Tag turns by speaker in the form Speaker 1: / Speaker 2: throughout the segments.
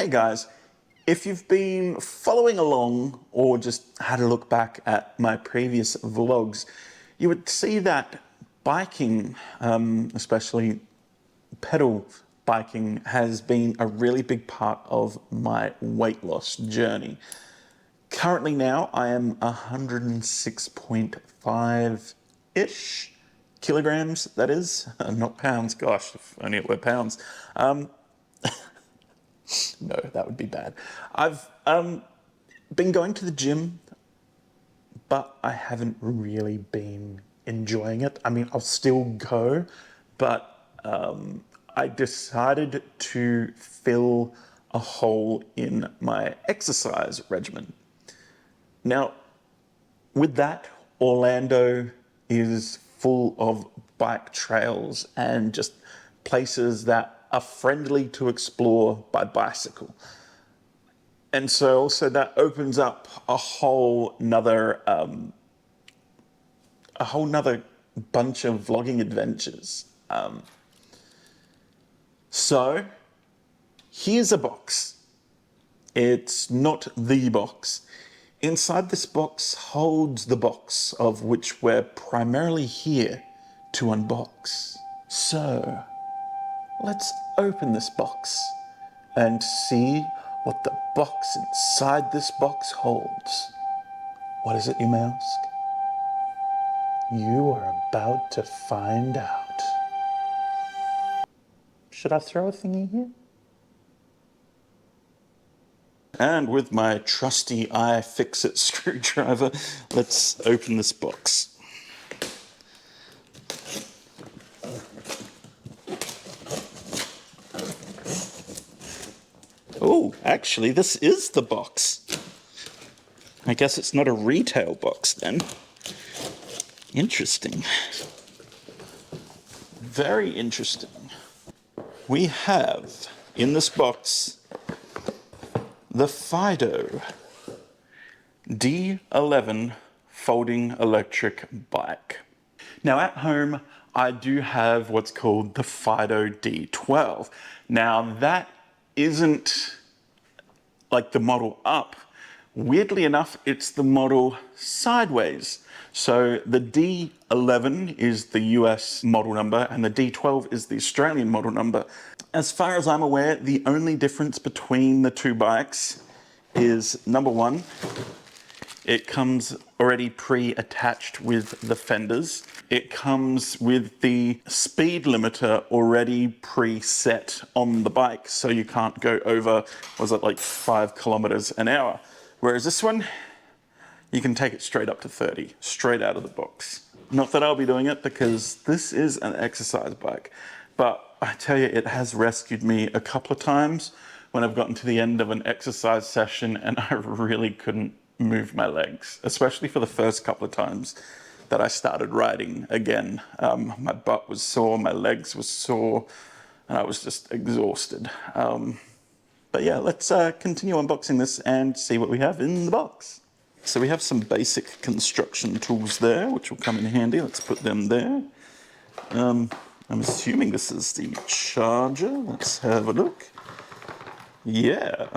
Speaker 1: Hey guys, if you've been following along or just had a look back at my previous vlogs, you would see that biking, especially pedal biking, has been a really big part of my weight loss journey. Currently now I am 106.5-ish kilograms, that is, not pounds, gosh, if only it were pounds. No, that would be bad. I've been going to the gym, but I haven't really been enjoying it. I mean, I'll still go, but I decided to fill a hole in my exercise regimen. Now, with that, Orlando is full of bike trails and just places that are friendly to explore by bicycle. And so also that opens up a whole nother bunch of vlogging adventures. So here's a box. It's not the box. Inside this box holds the box of which we're primarily here to unbox. So let's open this box and see what the box inside this box holds. What is it, you may ask? You are about to find out. Should I throw a thingy here? And with my trusty iFixit screwdriver, let's open this box. Oh, actually, this is the box. I guess it's not a retail box then. Interesting. Very interesting. We have in this box the Fiido D11 folding electric bike. Now at home, I do have what's called the Fiido D12. Now that isn't like the model up. Weirdly enough, it's the model sideways. So the D11 is the US model number and the D12 is the Australian model number. As far as I'm aware, the only difference between the two bikes is, number one, it comes already pre-attached with the fenders. It comes with the speed limiter already preset on the bike, so you can't go over, was it like 5 kilometers an hour? Whereas this one, you can take it straight up to 30, straight out of the box. Not that I'll be doing it because this is an exercise bike, but I tell you, it has rescued me a couple of times when I've gotten to the end of an exercise session and I really couldn't move my legs, especially for the first couple of times that I started riding again. My butt was sore, my legs were sore, and I was just exhausted. But yeah, let's continue unboxing this and see what we have in the box. So we have some basic construction tools there, which will come in handy. Let's put them there. I'm assuming this is the charger. Let's have a look. Yeah,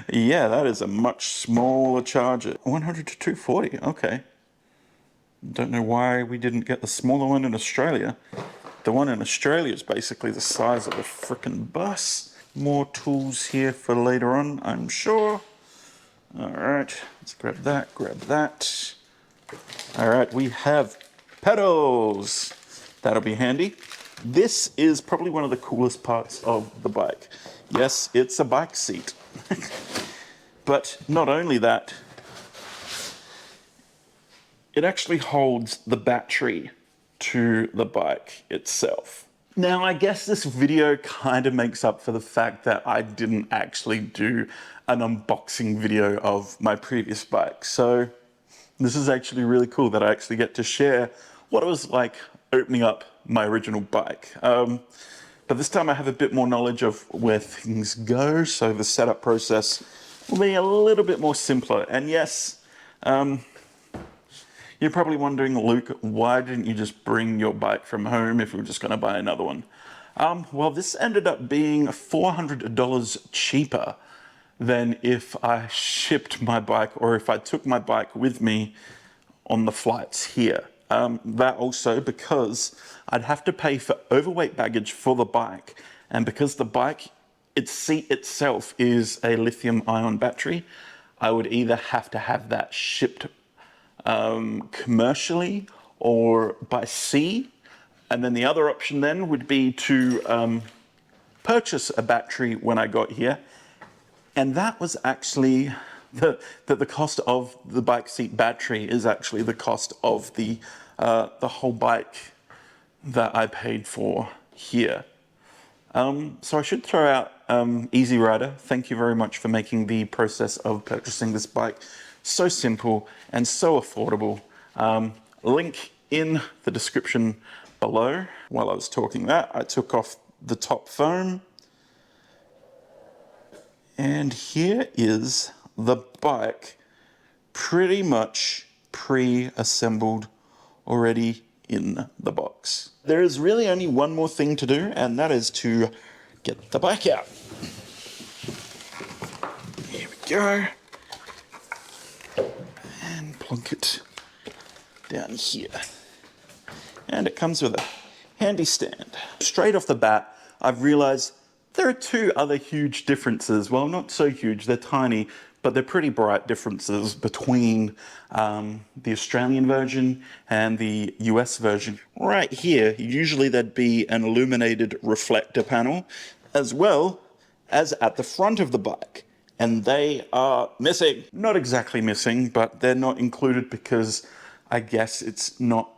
Speaker 1: yeah, that is a much smaller charger. 100 to 240, okay. Don't know why we didn't get the smaller one in Australia. The one in Australia is basically the size of a frickin' bus. More tools here for later on, I'm sure. All right, let's grab that, grab that. All right, we have pedals. That'll be handy. This is probably one of the coolest parts of the bike. Yes, it's a bike seat. But not only that, it actually holds the battery to the bike itself. Now, I guess this video kind of makes up for the fact that I didn't actually do an unboxing video of my previous bike. So this is actually really cool that I actually get to share what it was like opening up my original bike. But this time I have a bit more knowledge of where things go, so the setup process will be a little bit more simpler. And yes, You're probably wondering, Luke, why didn't you just bring your bike from home if you were just going to buy another one? Well, this ended up being $400 cheaper than if I shipped my bike or if I took my bike with me on the flights here. That also because I'd have to pay for overweight baggage for the bike, and because the bike, its seat itself is a lithium-ion battery, I would either have to have that shipped commercially or by sea, and then the other option then would be to purchase a battery when I got here, and that was actually the cost of the bike seat battery is actually the cost of the whole bike that I paid for here. So I should throw out Easy Rider. Thank you very much for making the process of purchasing this bike so simple and so affordable. Link in the description below. While I was talking that, I took off the top foam. And here is the bike pretty much pre-assembled already in the box. There is really only one more thing to do, and that is to get the bike out. Here we go. And plonk it down here. And it comes with a handy stand. Straight off the bat, I've realized there are two other huge differences. Well, not so huge, they're tiny, but they're pretty bright differences between the Australian version and the US version. Right here, usually there'd be an illuminated reflector panel, as well as at the front of the bike. And they are missing. Not exactly missing, but they're not included because I guess it's not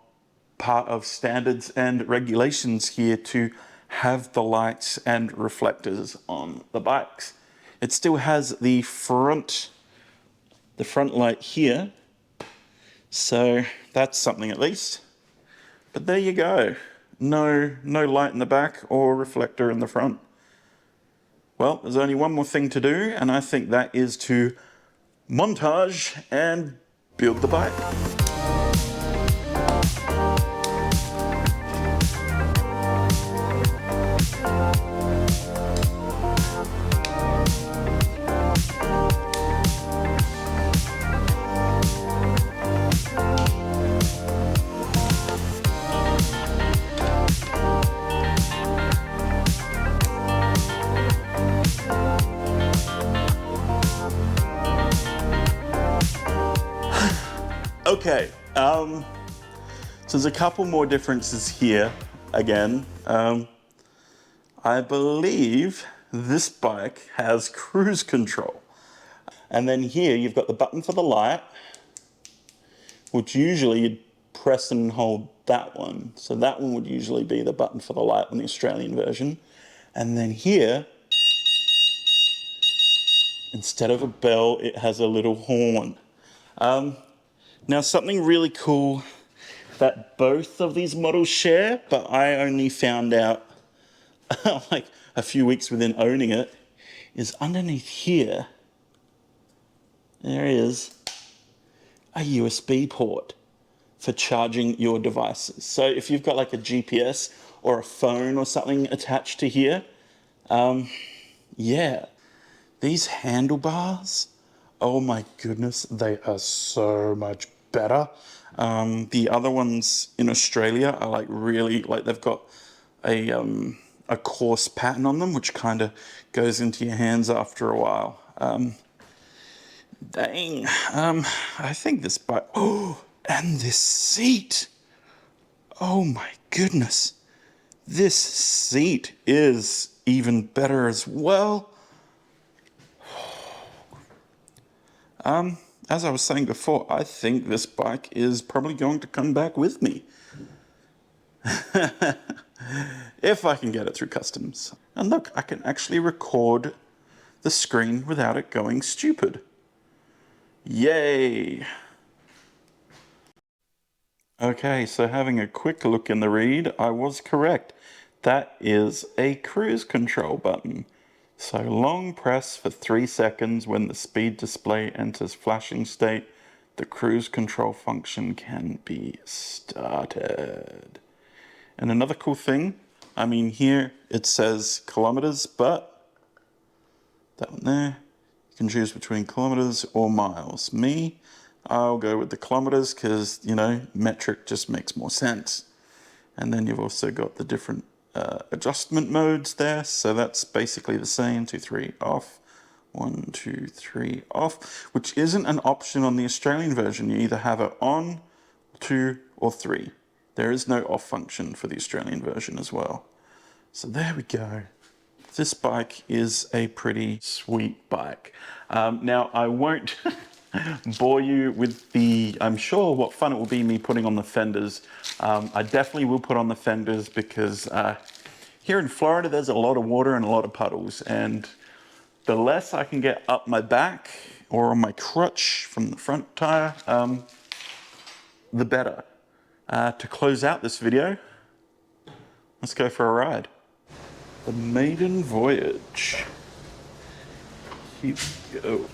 Speaker 1: part of standards and regulations here to have the lights and reflectors on the bikes. It still has the front light here, so that's something at least. But there you go. No light in the back or reflector in the front. Well, there's only one more thing to do, and I think that is to montage and build the bike. Okay, so there's a couple more differences here again. I believe this bike has cruise control. And then here you've got the button for the light, which usually you'd press and hold that one. So that one would usually be the button for the light on the Australian version. And then here, instead of a bell, it has a little horn. Now, something really cool that both of these models share, but I only found out like a few weeks within owning it, is underneath here, there is a USB port for charging your devices. So if you've got like a GPS or a phone or something attached to here, yeah, these handlebars, oh my goodness, they are so much better. The other ones in Australia are like really, like they've got a coarse pattern on them, which kind of goes into your hands after a while. Dang, I think this bike, oh, and this seat. Oh my goodness. This seat is even better as well. As I was saying before, I think this bike is probably going to come back with me. If I can get it through customs. And look, I can actually record the screen without it going stupid. Yay! Okay, so having a quick look in the read, I was correct. That is a cruise control button. So long press for 3 seconds when the speed display enters flashing state. the cruise control function can be started. And another cool thing, I mean, here it says kilometers, but that one there, you can choose between kilometers or miles. Me, I'll go with the kilometers because, you know, metric just makes more sense. And then you've also got the different adjustment modes there. So that's basically the same, 2, 3, off. 1, 2, 3, off, which isn't an option on the Australian version. You either have it on, 2, or 3. There is no off function for the Australian version as well. So there we go. This bike is a pretty sweet bike. Now I won't bore you with I'm sure what fun it will be me putting on the fenders. I definitely will put on the fenders because here in Florida there's a lot of water and a lot of puddles, and the less I can get up my back or on my crutch from the front tire, the better. To close out this video, let's go for a ride. The maiden voyage. Here we go.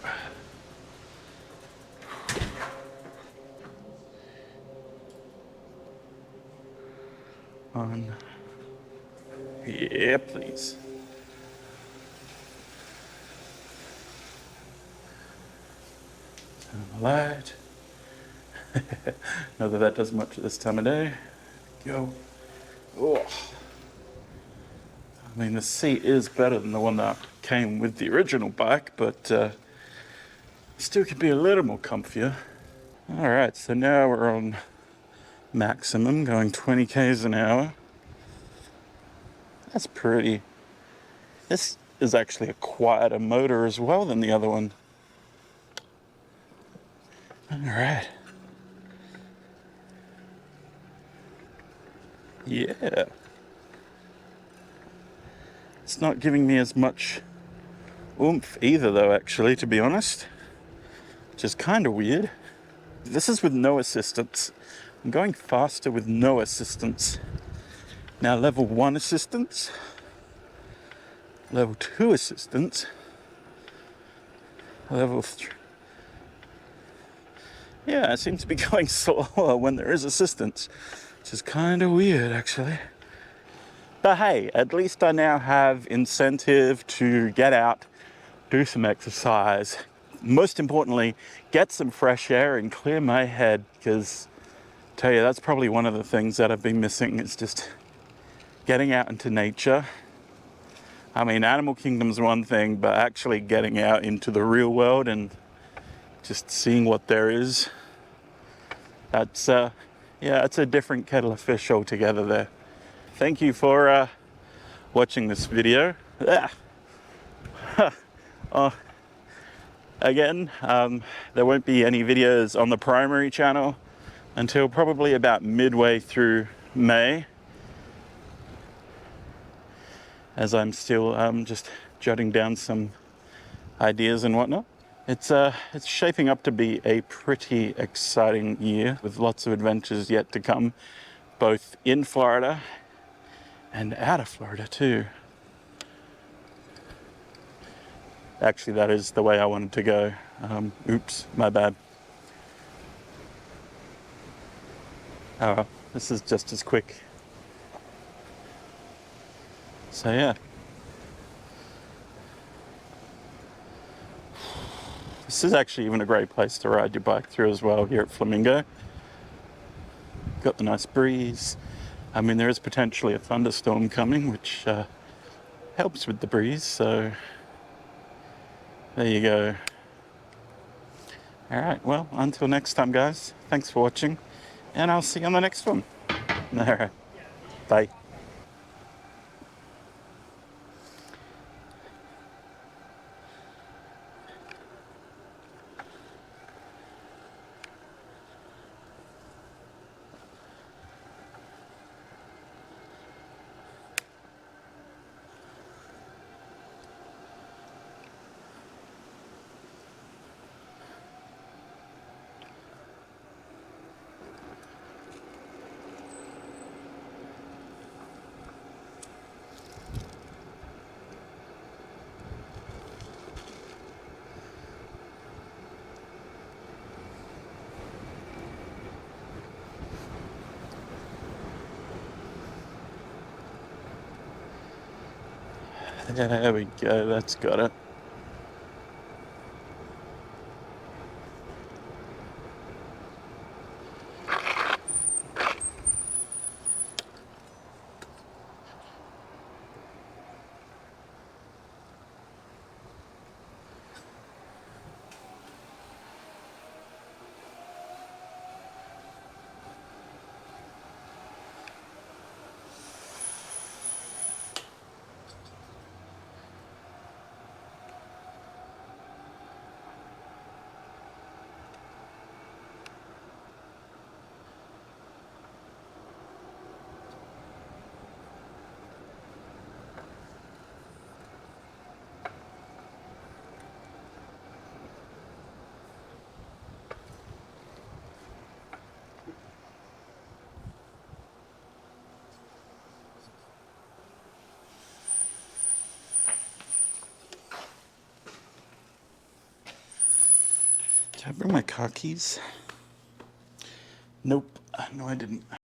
Speaker 1: On. Yeah, please. Turn on the light. Not that that does much at this time of day. Go. Oh. I mean, the seat is better than the one that came with the original bike, but still could be a little more comfier. All right, so now we're on maximum, going 20 k's an hour. That's pretty. This is actually a quieter motor as well than the other one. All right. Yeah. It's not giving me as much oomph either though, actually, to be honest, which is kind of weird. This is with no assistance. I'm going faster with no assistance. Now level 1 assistance, level 2 assistance, level 3. Yeah, it seems to be going slower when there is assistance, which is kind of weird actually. But hey, at least I now have incentive to get out, do some exercise. Most importantly, get some fresh air and clear my head, because I tell you, that's probably one of the things that I've been missing, is just getting out into nature. I mean, Animal Kingdom's one thing, but actually getting out into the real world and just seeing what there is, that's, yeah, it's a different kettle of fish altogether there. Thank you for watching this video. Again, there won't be any videos on the primary channel until probably about midway through May, as I'm still just jotting down some ideas and whatnot. It's shaping up to be a pretty exciting year with lots of adventures yet to come, both in Florida and out of Florida too. Actually, that is the way I wanted to go. Oops, my bad. Oh well, this is just as quick. So yeah. This is actually even a great place to ride your bike through as well here at Flamingo. Got the nice breeze. I mean, there is potentially a thunderstorm coming, which helps with the breeze, so there you go. All right, well, until next time, guys, thanks for watching, and I'll see you on the next one. All right, bye. There we go, that's got it. Did I bring my car keys? Nope. No, I didn't.